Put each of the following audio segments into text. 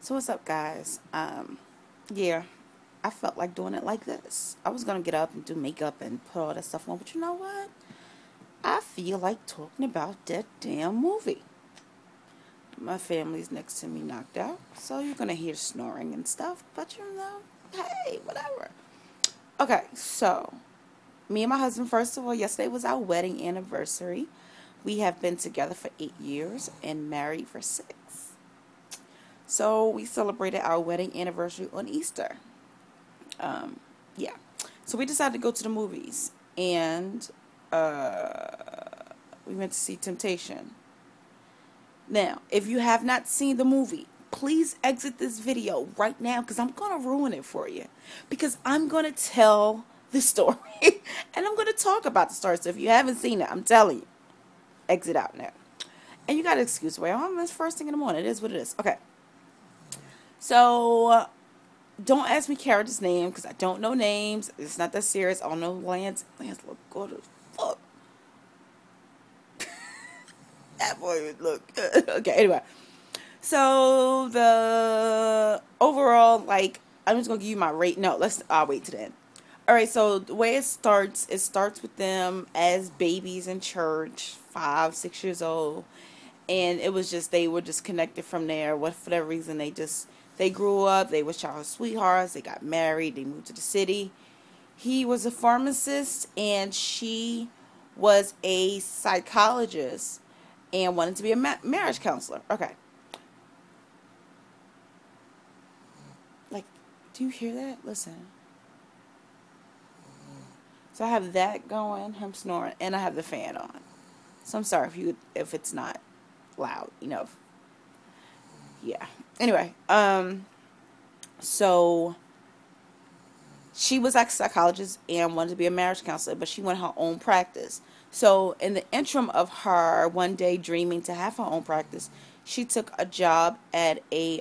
So what's up, guys? Yeah, I felt like doing it like this. I was gonna get up and do makeup and put all that stuff on, but you know what? I feel like talking about that damn movie. My family's next to me, knocked out, so you're gonna hear snoring and stuff. But you know, hey, whatever. Okay, so me and my husband, first of all, yesterday was our wedding anniversary. We have been together for 8 years and married for 6. So we celebrated our wedding anniversary on Easter. Um, yeah. So we decided to go to the movies, and we went to see Temptation. Now, if you have not seen the movie, please exit this video right now because I'm going to ruin it for you. Because I'm going to tell the story and I'm going to talk about the story. So if you haven't seen it, I'm telling you, exit out now. And you got to excuse me. It's first thing in the morning. It is what it is. Okay. So don't ask me character's name because I don't know names. It's not that serious. I don't know Lance. Lance look good as fuck. That boy would look good. Okay, anyway. So the overall, like, I'm just gonna give you my rate. No, I'll wait to the end. Alright, so the way it starts with them as babies in church, 5, 6 years old. And it was just, they were just connected from there. For whatever reason, they grew up, they were childhood sweethearts, they got married, they moved to the city. He was a pharmacist and she was a psychologist and wanted to be a marriage counselor. Okay. Like, do you hear that? Listen. So I have that going, him snoring, and I have the fan on. So I'm sorry if it's not loud, yeah. Anyway, so she was like a psychologist and wanted to be a marriage counselor, but she wanted her own practice. So in the interim of her one day dreaming to have her own practice, she took a job at a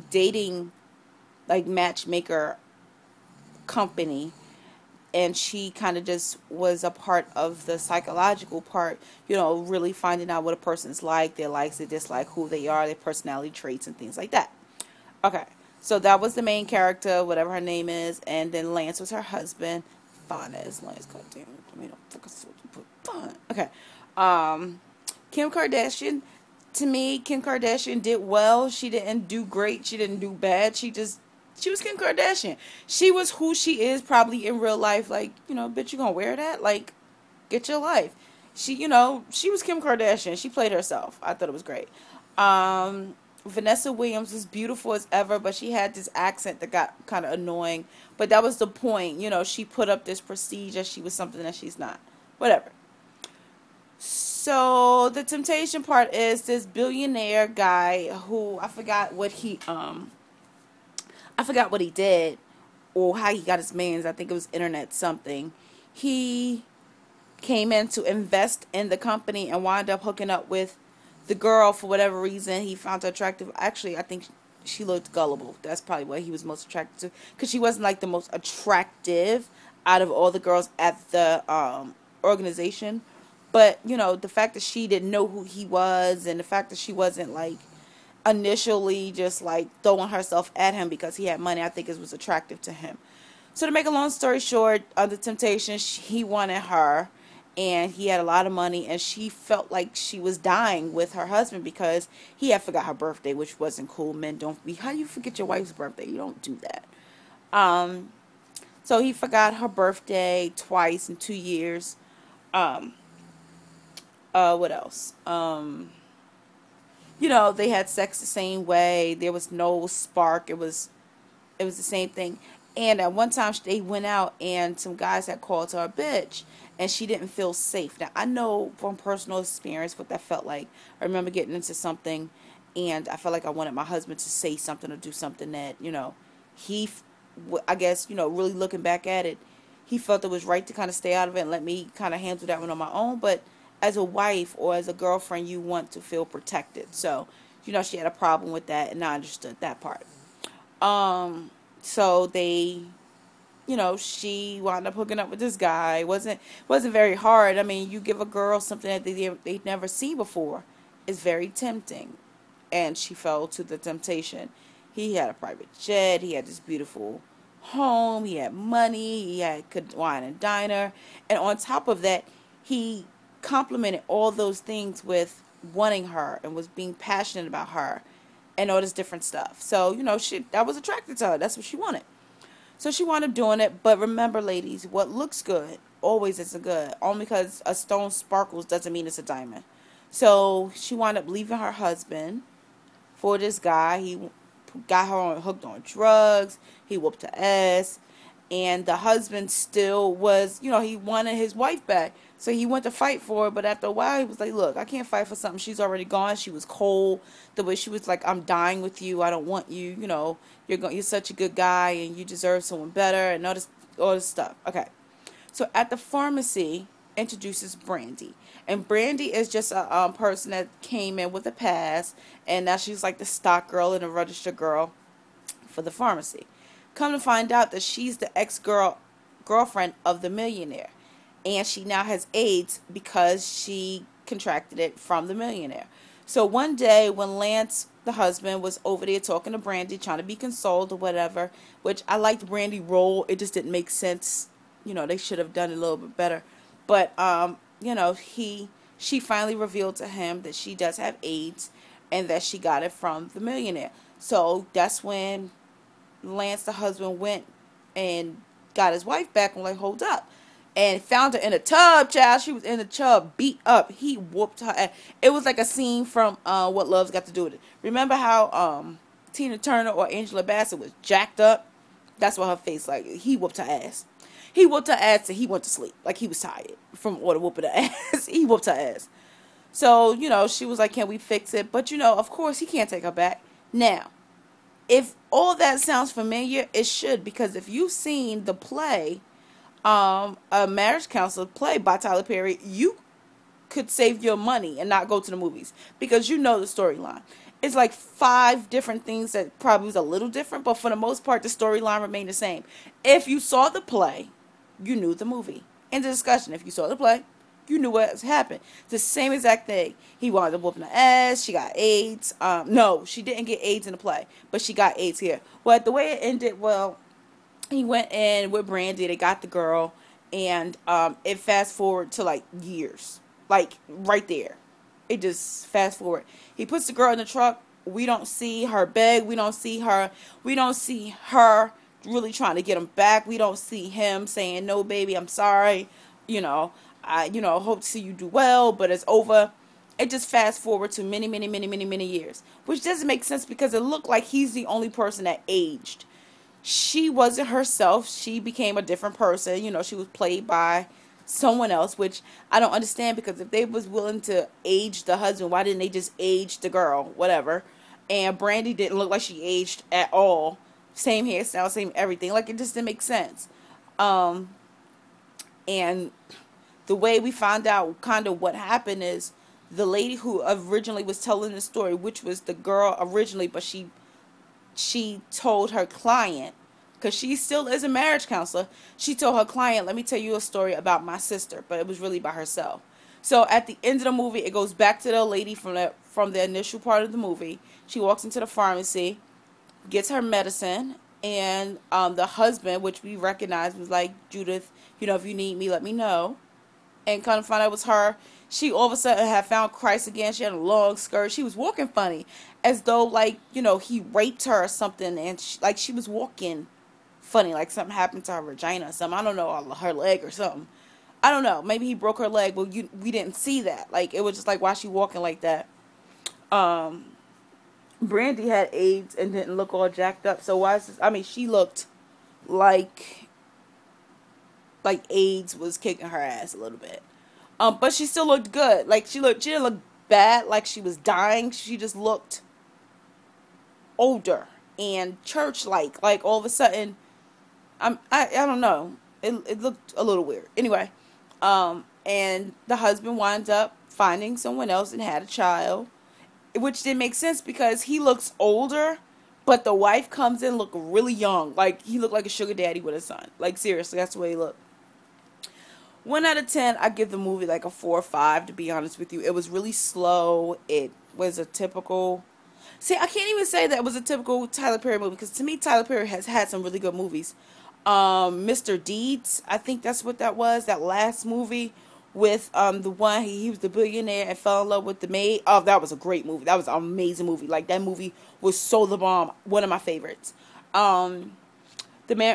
dating, like, matchmaker company. And she kind of just was a part of the psychological part, really finding out what a person's like, their likes, their dislikes, who they are, their personality traits, and things like that. Okay, so that was the main character, whatever her name is, and then Lance was her husband. Fine as Lance, goddamn, I mean, don't fucking put fine. Okay, Kim Kardashian. To me, Kim Kardashian did well. She didn't do great. She didn't do bad. She was Kim Kardashian. She was who she is probably in real life. Like, bitch, you gonna wear that? Like, get your life. She was Kim Kardashian. She played herself. I thought it was great. Vanessa Williams was beautiful as ever, but she had this accent that got kind of annoying. But that was the point. She put up this prestige that she was something that she's not. Whatever. So the temptation part is this billionaire guy who I forgot what he did or how he got his millions. I think it was internet something. He came in to invest in the company and wound up hooking up with the girl for whatever reason. He found her attractive. Actually, I think she looked gullible. That's probably what he was most attracted to, because she wasn't like the most attractive out of all the girls at the organization. But, the fact that she didn't know who he was, and the fact that she wasn't like initially just like throwing herself at him because he had money, I think it was attractive to him. So to make a long story short, under temptation, he wanted her, and he had a lot of money, and she felt like she was dying with her husband because he had forgot her birthday, which wasn't cool. Men don't be, how do you forget your wife's birthday? You don't do that. So he forgot her birthday twice in 2 years. What else? They had sex the same way. There was no spark. It was the same thing. And at one time, they went out, and some guys had called her a bitch, and she didn't feel safe. Now, I know from personal experience what that felt like. I remember getting into something, and I felt like I wanted my husband to say something or do something that, I guess, really looking back at it, he felt it was right to kind of stay out of it and let me kind of handle that one on my own. But as a wife or as a girlfriend, you want to feel protected. So, she had a problem with that, and I understood that part. So they, she wound up hooking up with this guy. It wasn't very hard. I mean, you give a girl something that they've never seen before. It's very tempting. and she fell to the temptation. He had a private jet. He had this beautiful home. He had money. He had could wine and diner. And on top of that, he complemented all those things with wanting her and was being passionate about her and all this different stuff. So, that was attracted to her. That's what she wanted. So she wound up doing it. But remember, ladies, what looks good always isn't good. Only because a stone sparkles doesn't mean it's a diamond. So she wound up leaving her husband for this guy. He got her hooked on drugs. He whooped her ass. And the husband still was, he wanted his wife back. So he went to fight for her. But after a while, he was like, look, I can't fight for something. She's already gone. She was cold. The way she was like, I'm dying with you. I don't want you. You're such a good guy and you deserve someone better and all this stuff. Okay. So at the pharmacy, introduces Brandy. And Brandy is just a person that came in with a pass. And now she's like the stock girl and a registered girl for the pharmacy. Come to find out that she's the girlfriend of the millionaire. And she now has AIDS because she contracted it from the millionaire. So one day when Lance, the husband, was over there talking to Brandy, trying to be consoled or whatever, which I liked Brandy's role. It just didn't make sense. They should have done it a little bit better. But, she finally revealed to him that she does have AIDS and that she got it from the millionaire. So that's when Lance, the husband, went and got his wife back and like, hold up. And found her in a tub, child. She was in the tub, beat up. He whooped her ass. It was like a scene from What Love's Got to Do with It. Remember how Tina Turner or Angela Bassett was jacked up? That's what her face like. He whooped her ass. He whooped her ass and he went to sleep. Like he was tired from all the whooping her ass. He whooped her ass. So, she was like, can we fix it? But, of course, he can't take her back. Now, if all that sounds familiar, it should. Because if you've seen the play, a marriage counselor play by Tyler Perry, you could save your money and not go to the movies. Because you know the storyline. It's like 5 different things that probably was a little different. But for the most part, the storyline remained the same. If you saw the play, you knew the movie. In the discussion, if you saw the play, you knew what happened. The same exact thing. He wound up whooping her ass. She got AIDS. No, she didn't get AIDS in the play, but she got AIDS here. But the way it ended, well, he went in with Brandy. They got the girl, and it fast forward to like years, like right there. It just fast forward. He puts the girl in the truck. We don't see her beg. We don't see her. We don't see her really trying to get him back. We don't see him saying, no, baby, I'm sorry. I hope to see you do well, but it's over. It just fast forward to many, many, many, many, many years, which doesn't make sense because it looked like he's the only person that aged. She wasn't herself. She became a different person. She was played by someone else, which I don't understand because if they was willing to age the husband, why didn't they just age the girl? Whatever. And Brandy didn't look like she aged at all. Same hairstyle, same everything. Like, it just didn't make sense. And the way we found out kind of what happened is the lady who originally was telling the story, which was the girl originally, but she told her client, because she still is a marriage counselor, she told her client, let me tell you a story about my sister, but it was really by herself. So at the end of the movie, it goes back to the lady from the initial part of the movie. She walks into the pharmacy, gets her medicine, and the husband, which we recognize, was like, Judith, if you need me, let me know. And kind of find out it was her. She all of a sudden had found Christ again. She had a long skirt. She was walking funny, as though like he raped her or something, and she was walking funny, like something happened to her vagina or something. I don't know, her leg or something. I don't know. Maybe he broke her leg, but we didn't see that. Like, it was just like, why she walking like that? Brandy had AIDS and didn't look all jacked up. So why is this? I mean, she looked like AIDS was kicking her ass a little bit. But she still looked good. Like, she didn't look bad, like she was dying. She just looked older and church-like. Like, all of a sudden, I don't know. It looked a little weird. Anyway, and the husband winds up finding someone else and had a child, which didn't make sense because he looks older, but the wife comes in look really young. Like, he looked like a sugar daddy with a son. Like, seriously, that's the way he looked. 1 out of 10, I give the movie like a 4 or 5, to be honest with you. It was really slow. It was a typical See, I can't even say that was a typical Tyler Perry movie because to me, Tyler Perry has had some really good movies. Mr. Deeds, I think that's what that was. That last movie with the one he was the billionaire and fell in love with the maid. Oh, that was a great movie. That was an amazing movie. Like that movie was so the bomb. One of my favorites. The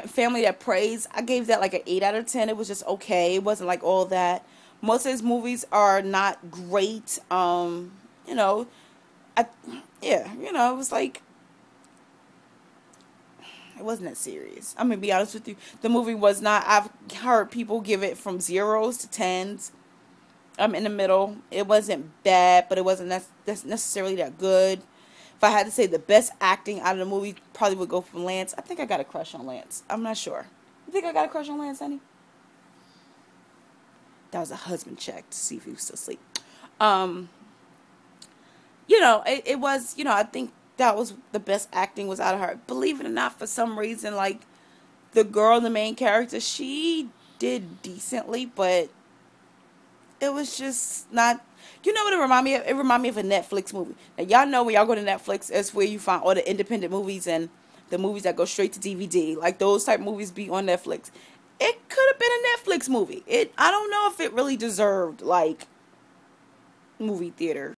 Family That Prays, I gave that like an 8 out of 10. It was just okay. It wasn't like all that. Most of his movies are not great. You know, I yeah, it was like it wasn't that serious. I'm gonna be honest with you. The movie was not. I've heard people give it from 0s to 10s. I'm in the middle. It wasn't bad, but it wasn't that's necessarily that good. If I had to say the best acting out of the movie, probably would go from Lance. I think I got a crush on Lance. I'm not sure. You think I got a crush on Lance, honey? That was a husband check to see if he was still asleep. Um, it was, I think that was the best acting was out of her. Believe it or not, for some reason, like the girl, the main character, she did decently, but it was just not. You know what it reminded me of? It reminded me of a Netflix movie. Now y'all know when y'all go to Netflix, it's where you find all the independent movies and the movies that go straight to DVD. Like those type movies be on Netflix. It could have been a Netflix movie. I don't know if it really deserved like movie theater